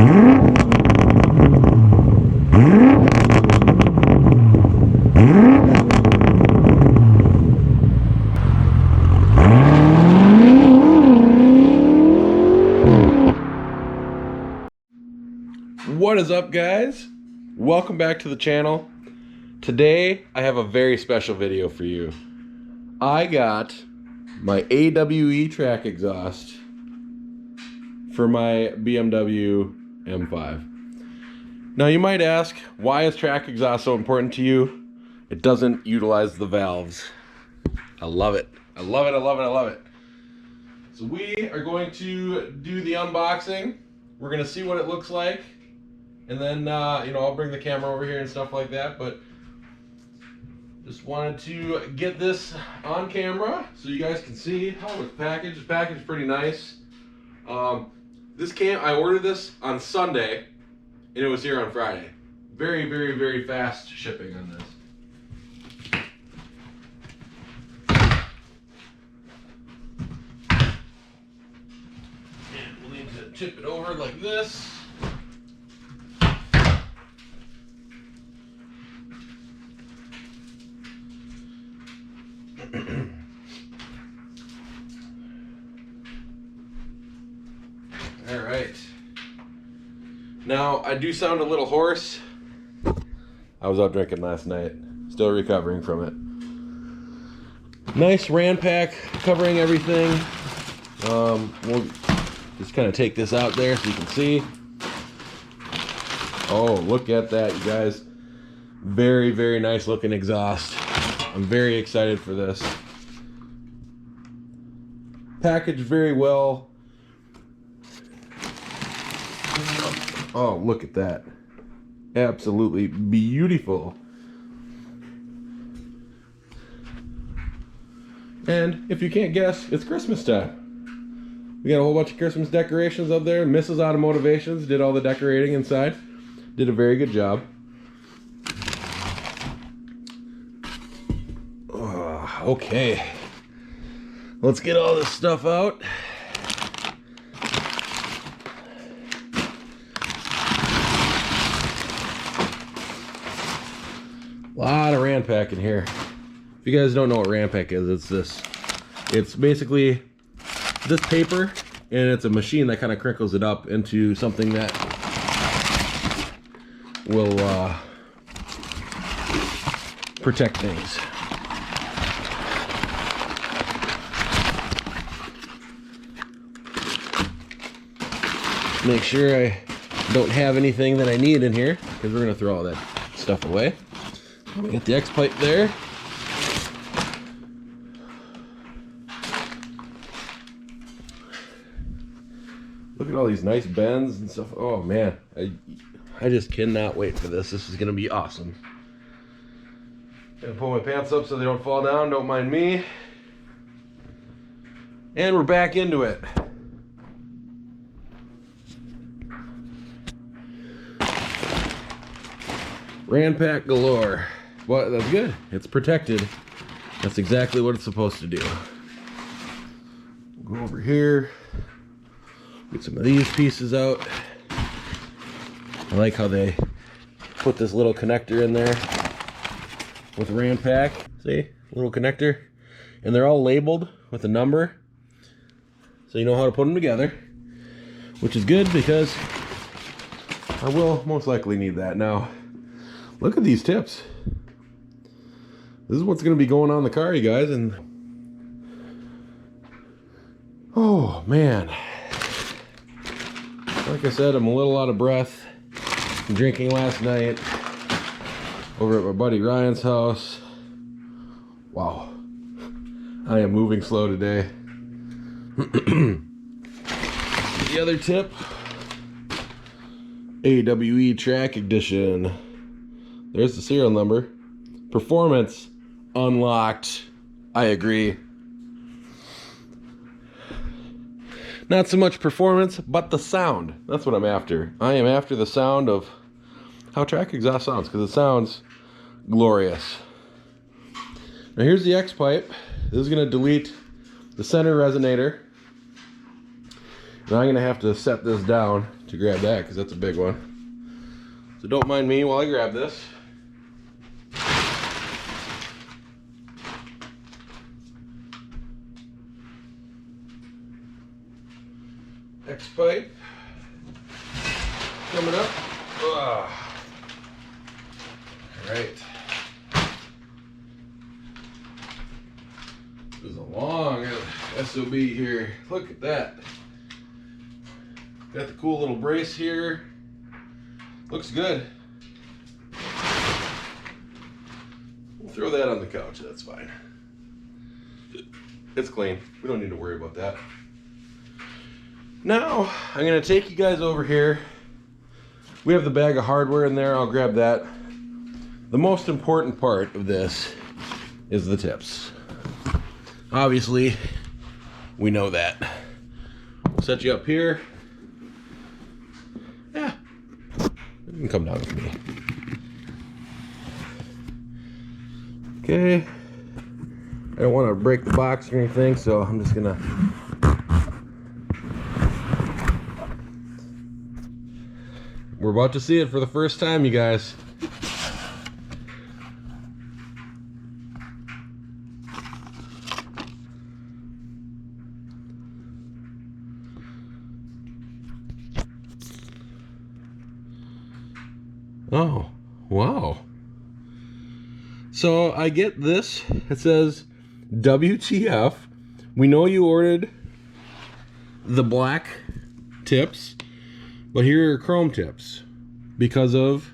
What is up, guys? Welcome back to the channel. Today I have a very special video for you. I got my AWE track exhaust for my BMW M5. Now you might ask, why is track exhaust so important to you? It doesn't utilize the valves. I love it. I love it, I love it, I love it. So we are going to do the unboxing. We're gonna see what it looks like. And then, you know, I'll bring the camera over here and stuff like that, but just wanted to get this on camera so you guys can see how it's packaged. The package is pretty nice. I ordered this on Sunday, and it was here on Friday. Very, very, very fast shipping on this. And we'll need to tip it over like this. All right. Now, I do sound a little hoarse. I was out drinking last night. Still recovering from it. Nice Ran pack covering everything. We'll just kind of take this out there so you can see. Oh, look at that, you guys. Very, very nice looking exhaust. I'm very excited for this. Packaged very well. Oh, look at that. Absolutely beautiful. And if you can't guess, it's Christmas time. We got a whole bunch of Christmas decorations up there. Mrs. AutoMotivationZ did all the decorating inside. Did a very good job. Okay, let's get all this stuff out. A lot of Ran pack in here. If you guys don't know what Ran pack is, it's this. It's basically this paper, and it's a machine that kind of crinkles it up into something that will protect things. Make sure I don't have anything that I need in here, because we're going to throw all that stuff away. Get the X pipe there. Look at all these nice bends and stuff. Oh man, I just cannot wait for this. This is going to be awesome. Gonna pull my pants up so they don't fall down. Don't mind me. And we're back into it. Ran pack galore. Well, that's good. It's protected. That's exactly what it's supposed to do. We'll go over here. Get some of these pieces out. I like how they put this little connector in there with Ran pack. See? Little connector. And they're all labeled with a number, so you know how to put them together. Which is good, because I will most likely need that. Now, look at these tips. This is what's going to be going on the car, you guys. And oh man, like I said, I'm a little out of breath from drinking last night over at my buddy Ryan's house. Wow, I am moving slow today. The other tip, AWE track edition. There's the serial number. Performance unlocked. I agree. Not so much performance, but the sound. That's what I'm after. I am after the sound of how track exhaust sounds, because it sounds glorious. Now here's the X pipe. This is going to delete the center resonator. Now I'm going to have to set this down to grab that because that's a big one. So don't mind me while I grab this. X pipe coming up. All right. This is a long SOB here. Look at that. Got the cool little brace here. Looks good. We'll throw that on the couch, that's fine. It's clean. We don't need to worry about that. Now, I'm gonna take you guys over here. We have the bag of hardware in there, I'll grab that. The most important part of this is the tips. Obviously, we know that. We'll set you up here. Yeah, you can come down with me. Okay, I don't want to break the box or anything, so I'm just gonna we're about to see it for the first time, you guys. Oh, wow. So I get this. It says, WTF. We know you ordered the black tips, but here are chrome tips because of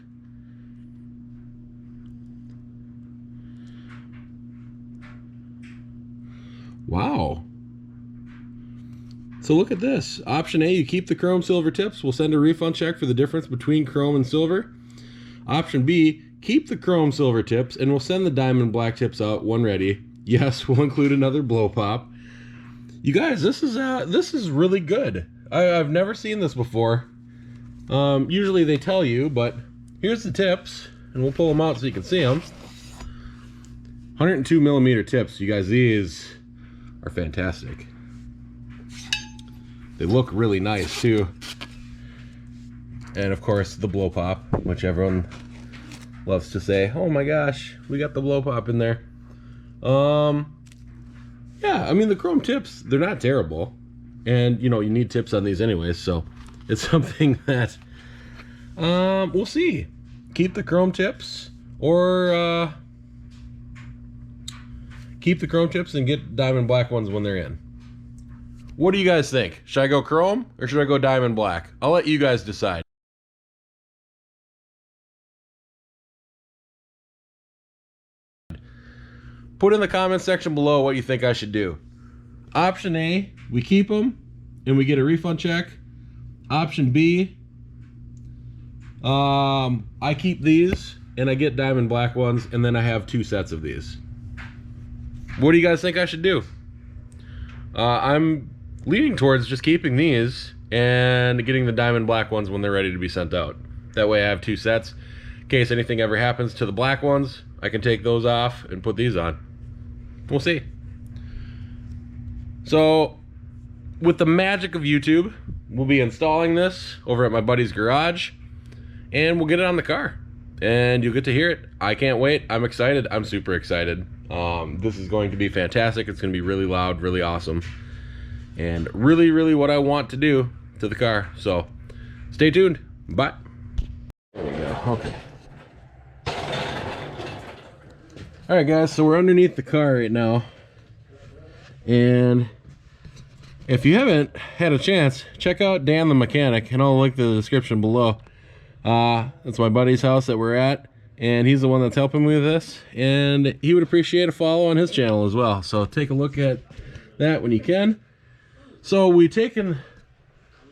wow. So look at this. Option A, you keep the chrome silver tips. We'll send a refund check for the difference between chrome and silver. Option B, keep the chrome silver tips and we'll send the diamond black tips out when ready. Yes, we'll include another blow pop. You guys, this is really good. I've never seen this before. Usually they tell you, but here's the tips, and we'll pull them out so you can see them. 102 millimeter tips, you guys. These are fantastic. They look really nice too. And of course the blow pop, which everyone loves to say, oh my gosh, we got the blow pop in there. Yeah, I mean the chrome tips, they're not terrible. And you know, you need tips on these anyways, so it's something that we'll see. Keep the chrome tips or keep the chrome tips and get diamond black ones when they're in. What do you guys think? Should I go chrome or should I go diamond black? I'll let you guys decide. Put in the comment section below what you think I should do. Option A, we keep them and we get a refund check. Option B, I keep these and I get diamond black ones and then I have 2 sets of these. What do you guys think I should do? I'm leaning towards just keeping these and getting the diamond black ones when they're ready to be sent out. That way I have 2 sets. In case anything ever happens to the black ones, I can take those off and put these on. We'll see. So, with the magic of YouTube, we'll be installing this over at my buddy's garage, and we'll get it on the car, and you'll get to hear it. I can't wait. I'm excited. I'm super excited. This is going to be fantastic. It's going to be really loud, really awesome, and really, really what I want to do to the car. So, stay tuned. Bye. There we go. Okay. Alright guys, so we're underneath the car right now, and if you haven't had a chance, check out Dan the Mechanic, and I'll link the description below. That's my buddy's house that we're at, and he's the one that's helping me with this, and he would appreciate a follow on his channel as well, so take a look at that when you can. So we taken,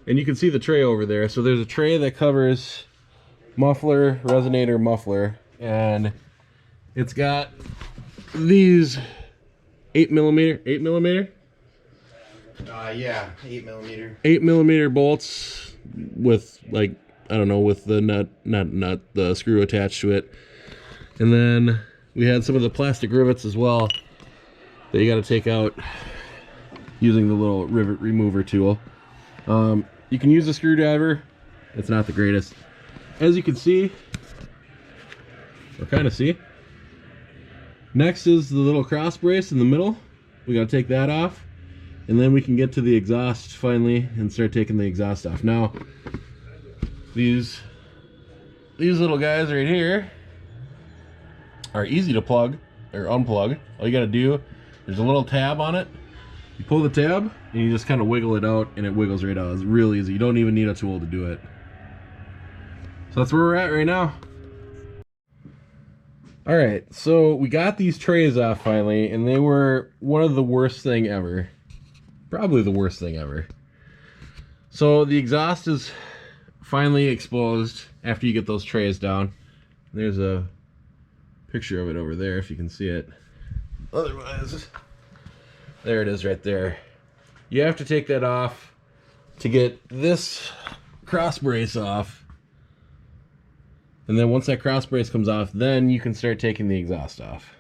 and you can see the tray over there, so there's a tray that covers muffler, resonator, muffler, and it's got these 8mm? Yeah, 8mm. 8mm bolts with, like, I don't know, with the the screw attached to it. And then we had some of the plastic rivets as well that you got to take out using the little rivet remover tool. You can use a screwdriver It's not the greatest. As you can see, or kind of see, next is the little cross brace in the middle. We gotta take that off, and then we can get to the exhaust finally and start taking the exhaust off. Now, these little guys right here are easy to plug or unplug. All you gotta do, there's a little tab on it. You pull the tab and you just kind of wiggle it out, and it wiggles right out. It's real easy. You don't even need a tool to do it. So that's where we're at right now. All right, so we got these trays off finally, and they were one of the worst thing ever. Probably the worst thing ever. So the exhaust is finally exposed after you get those trays down. There's a picture of it over there if you can see it. Otherwise, there it is right there. You have to take that off to get this cross brace off. And then once that cross brace comes off, then you can start taking the exhaust off.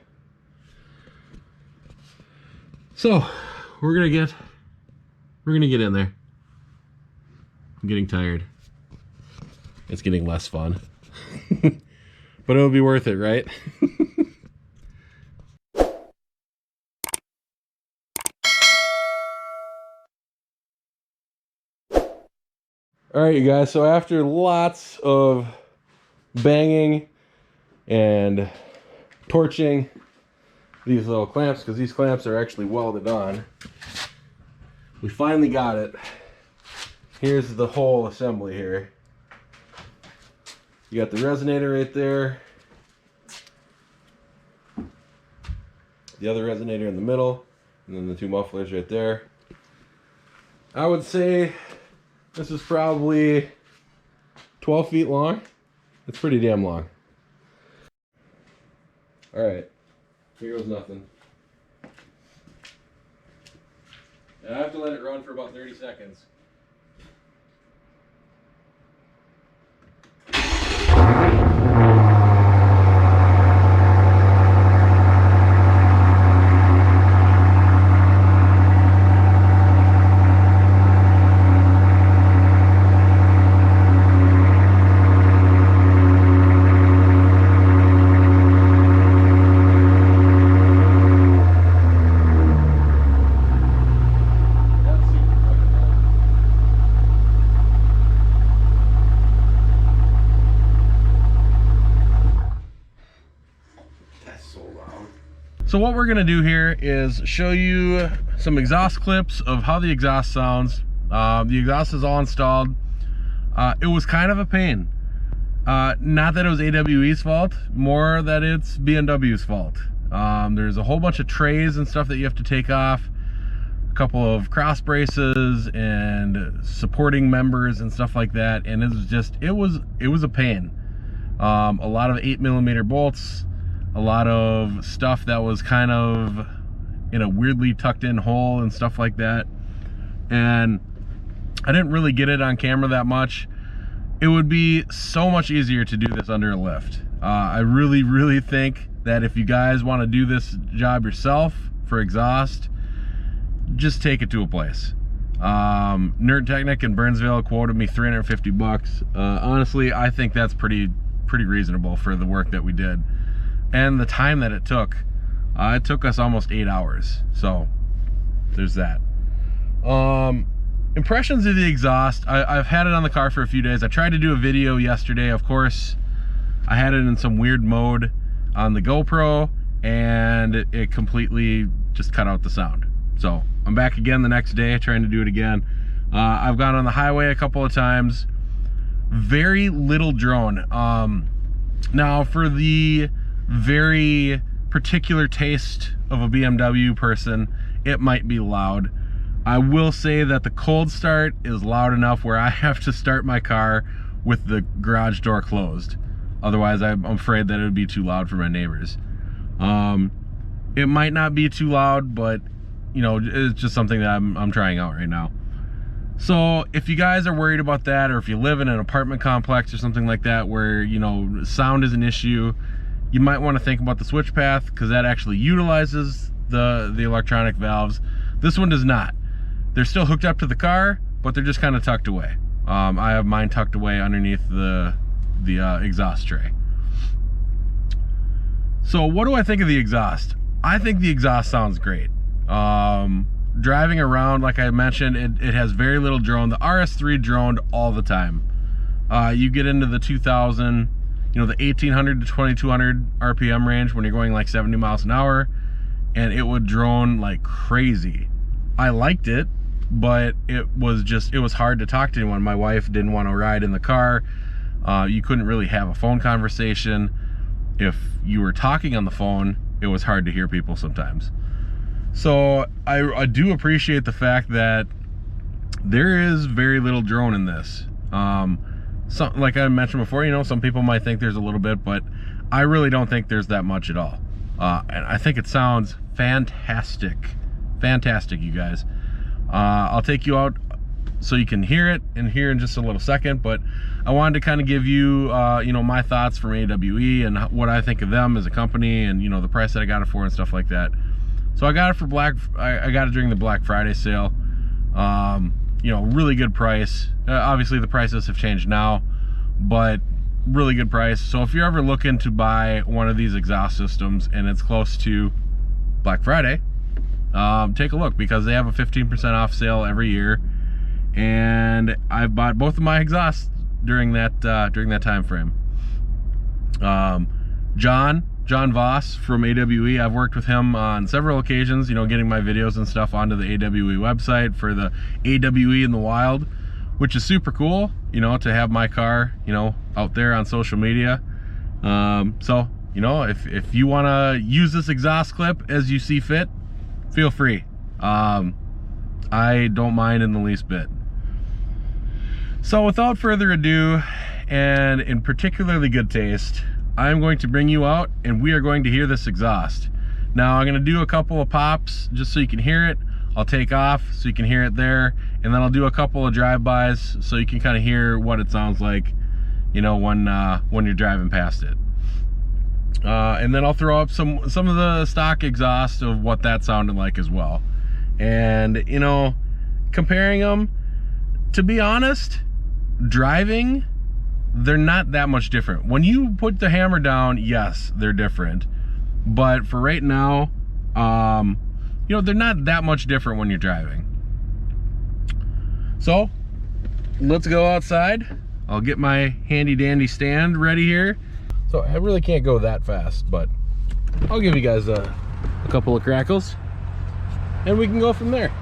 So we're gonna get in there. I'm getting tired. It's getting less fun. But it'll be worth it, right? All right, you guys, so after lots of banging and torching these little clamps, because these clamps are actually welded on, we finally got it. Here's the whole assembly here. You got the resonator right there, the other resonator in the middle, and then the two mufflers right there. I would say this is probably 12 feet long. It's pretty damn long. All right, here goes nothing. And I have to let it run for about 30 seconds. So what we're gonna do here is show you some exhaust clips of how the exhaust sounds. The exhaust is all installed. It was kind of a pain. Not that it was AWE's fault, more that it's BMW's fault. There's a whole bunch of trays and stuff that you have to take off, a couple of cross braces and supporting members and stuff like that, and it was a pain. A lot of 8mm bolts, a lot of stuff that was kind of in a weirdly tucked in hole and stuff like that. And I didn't really get it on camera that much. It would be so much easier to do this under a lift. I really think that if you guys want to do this job yourself for exhaust, just take it to a place. Nerd Technic in Burnsville quoted me $350. Honestly, I think that's pretty reasonable for the work that we did. And the time that it took us almost 8 hours. So there's that. Impressions of the exhaust. I've had it on the car for a few days. I tried to do a video yesterday. Of course, I had it in some weird mode on the GoPro, and it completely just cut out the sound. So I'm back again the next day trying to do it again. I've gone on the highway a couple of times. Very little drone. Now for the very particular taste of a BMW person, it might be loud. I will say that the cold start is loud enough where I have to start my car with the garage door closed. Otherwise, I'm afraid that it would be too loud for my neighbors. It might not be too loud, but you know, it's just something that I'm trying out right now. So if you guys are worried about that, or if you live in an apartment complex or something like that where, you know, sound is an issue, you might want to think about the switch path, because that actually utilizes the electronic valves. This one does not. They're still hooked up to the car, but they're just kind of tucked away. I have mine tucked away underneath the exhaust tray. So what do I think of the exhaust? I think the exhaust sounds great. Driving around, like I mentioned, it has very little drone. The RS3 droned all the time. You get into the 2000, the 1800 to 2200 RPM range when you're going like 70 miles an hour, and it would drone like crazy. I liked it, but it was hard to talk to anyone. My wife didn't want to ride in the car. You couldn't really have a phone conversation. If you were talking on the phone, it was hard to hear people sometimes. So I do appreciate the fact that there is very little drone in this. Like I mentioned before, some people might think there's a little bit, but I really don't think there's that much at all. And I think it sounds fantastic. Fantastic, you guys. I'll take you out so you can hear it in just a little second, but I wanted to kind of give you, my thoughts from AWE and what I think of them as a company, and the price that I got it for and stuff like that. So I got it for I got it during the Black Friday sale. Really good price. Obviously the prices have changed now, but really good price. So if you're ever looking to buy one of these exhaust systems and it's close to Black Friday, take a look, because they have a 15% off sale every year, and I've bought both of my exhausts during that time frame. John Voss from AWE, I've worked with him on several occasions, getting my videos and stuff onto the AWE website for the AWE in the wild, which is super cool, to have my car, out there on social media. So, if you want to use this exhaust clip as you see fit, feel free. I don't mind in the least bit. So without further ado, and in particularly good taste, I'm going to bring you out and we are going to hear this exhaust. Now I'm going to do a couple of pops just so you can hear it. I'll take off so you can hear it there, and then I'll do a couple of drive-bys so you can kind of hear what it sounds like, when you're driving past it. And then I'll throw up some of the stock exhaust of what that sounded like as well. And comparing them, to be honest, driving, they're not that much different. When you put the hammer down, yes, they're different, but for right now, they're not that much different when you're driving. So let's go outside. I'll get my handy dandy stand ready here. So I really can't go that fast, but I'll give you guys a couple of crackles and we can go from there.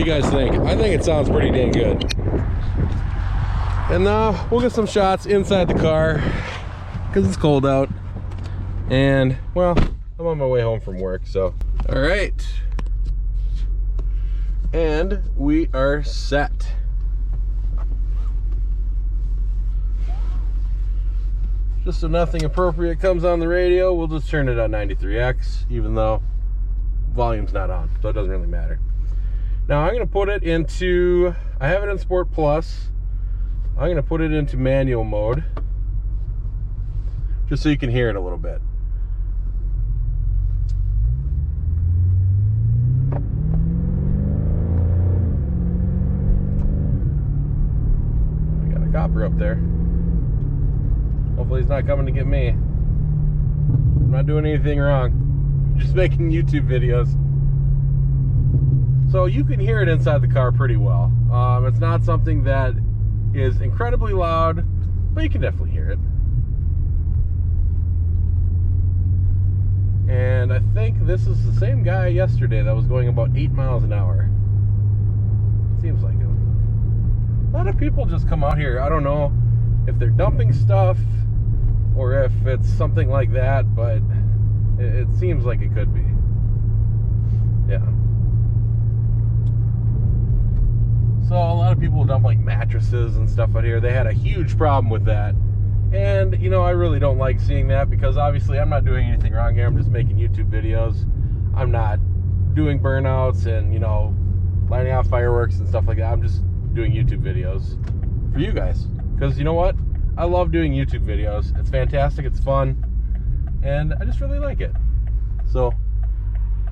you guys think? I think it sounds pretty dang good. And now we'll get some shots inside the car because it's cold out. And well, I'm on my way home from work, so. All right. And we are set. Just so nothing appropriate comes on the radio, we'll just turn it on 93X, even though volume's not on, so it doesn't really matter. Now I'm gonna put it into, I have it in Sport Plus. I'm gonna put it into manual mode, just so you can hear it a little bit. We got a copper up there. Hopefully he's not coming to get me. I'm not doing anything wrong. I'm just making YouTube videos. So you can hear it inside the car pretty well. It's not something that is incredibly loud, but you can definitely hear it. And I think this is the same guy yesterday that was going about 8 miles an hour. Seems like it. A lot of people just come out here. I don't know if they're dumping stuff or if it's something like that, but it seems like it could be. Yeah. So a lot of people dump like mattresses and stuff out here. They had a huge problem with that. And, you know, I really don't like seeing that because obviously I'm not doing anything wrong here. I'm just making YouTube videos. I'm not doing burnouts and, you know, lighting off fireworks and stuff like that. I'm just doing YouTube videos for you guys. Because you know what? I love doing YouTube videos. It's fantastic, it's fun, and I just really like it. So,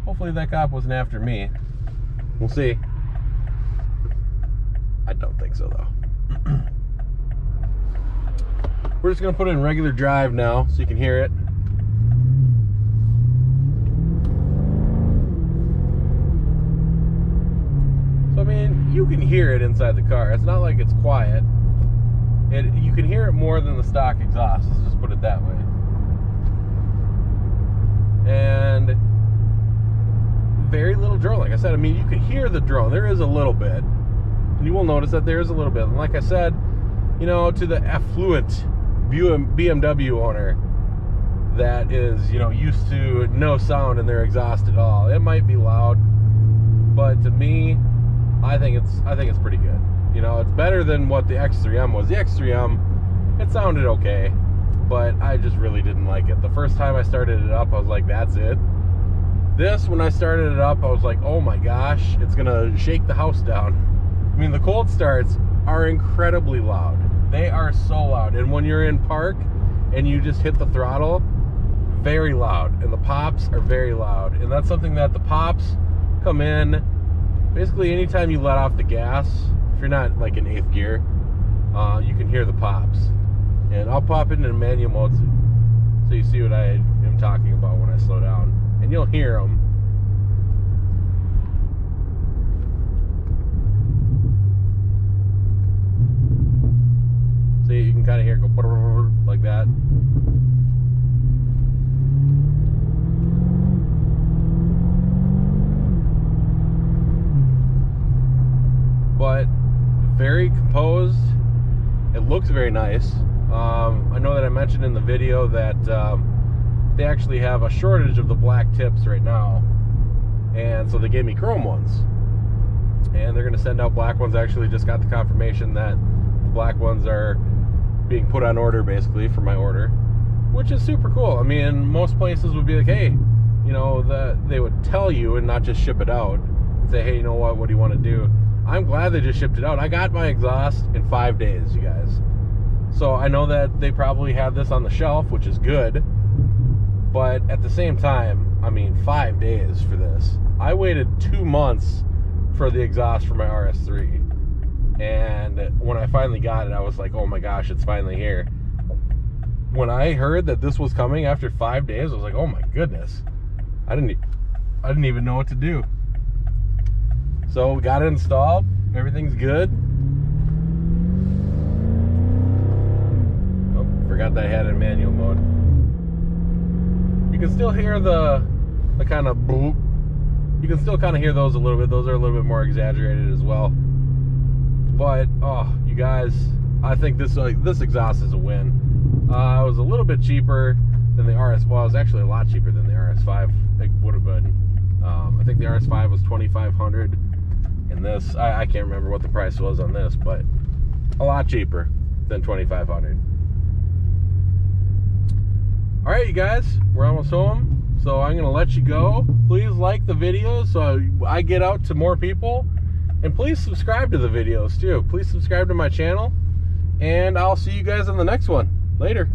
hopefully that cop wasn't after me. We'll see. I don't think so, though. We're just gonna put it in regular drive now, so you can hear it. So, I mean, you can hear it inside the car. It's not like it's quiet. You can hear it more than the stock exhaust, let's just put it that way. And very little drone. Like I said, I mean, you can hear the drone. There is a little bit. And you will notice that there is a little bit. And like I said, you know, to the affluent BMW owner that is, you know, used to no sound in their exhaust at all, it might be loud, but to me, I think it's pretty good. You know, it's better than what the X3M was. The X3M, it sounded okay, but I just really didn't like it. The first time I started it up, I was like, that's it. This, when I started it up, I was like, oh my gosh, it's gonna shake the house down. I mean, the cold starts are incredibly loud. They are so loud. And when you're in park and you just hit the throttle, very loud. And the pops are very loud. And that's something that the pops come in, basically anytime you let off the gas. If you're not like in 8th gear, you can hear the pops. And I'll pop it into manual mode so you see what I am talking about when I slow down. And you'll hear them. See, you can kind of hear it go like that. But very composed. It looks very nice. I know that I mentioned in the video that they actually have a shortage of the black tips right now, and so they gave me chrome ones, and they're going to send out black ones. I actually just got the confirmation that the black ones are being put on order, basically, for my order, which is super cool. I mean, most places would be like, hey, you know, they would tell you and not just ship it out and say, hey, you know what do you want to do? I'm glad they just shipped it out. I got my exhaust in 5 days, you guys. So I know that they probably have this on the shelf, which is good. But at the same time, I mean, 5 days for this. I waited 2 months for the exhaust for my RS3. And when I finally got it, I was like, oh my gosh, it's finally here. When I heard that this was coming after 5 days, I was like, oh my goodness. I didn't even know what to do. So we got it installed. Everything's good. Oh, forgot that I had it in manual mode. You can still hear the kind of boop. You can still kind of hear those a little bit. Those are a little bit more exaggerated as well. But oh, you guys, I think this exhaust is a win. It was a little bit cheaper than the RS. Well, it was actually a lot cheaper than the RS5. It would have been. I think the RS5 was $2,500, and this I can't remember what the price was on this, but a lot cheaper than $2,500. All right, you guys, we're almost home, so I'm gonna let you go. Please like the video so I get out to more people, and please subscribe to the videos too. Please subscribe to my channel, and I'll see you guys in the next one. Later.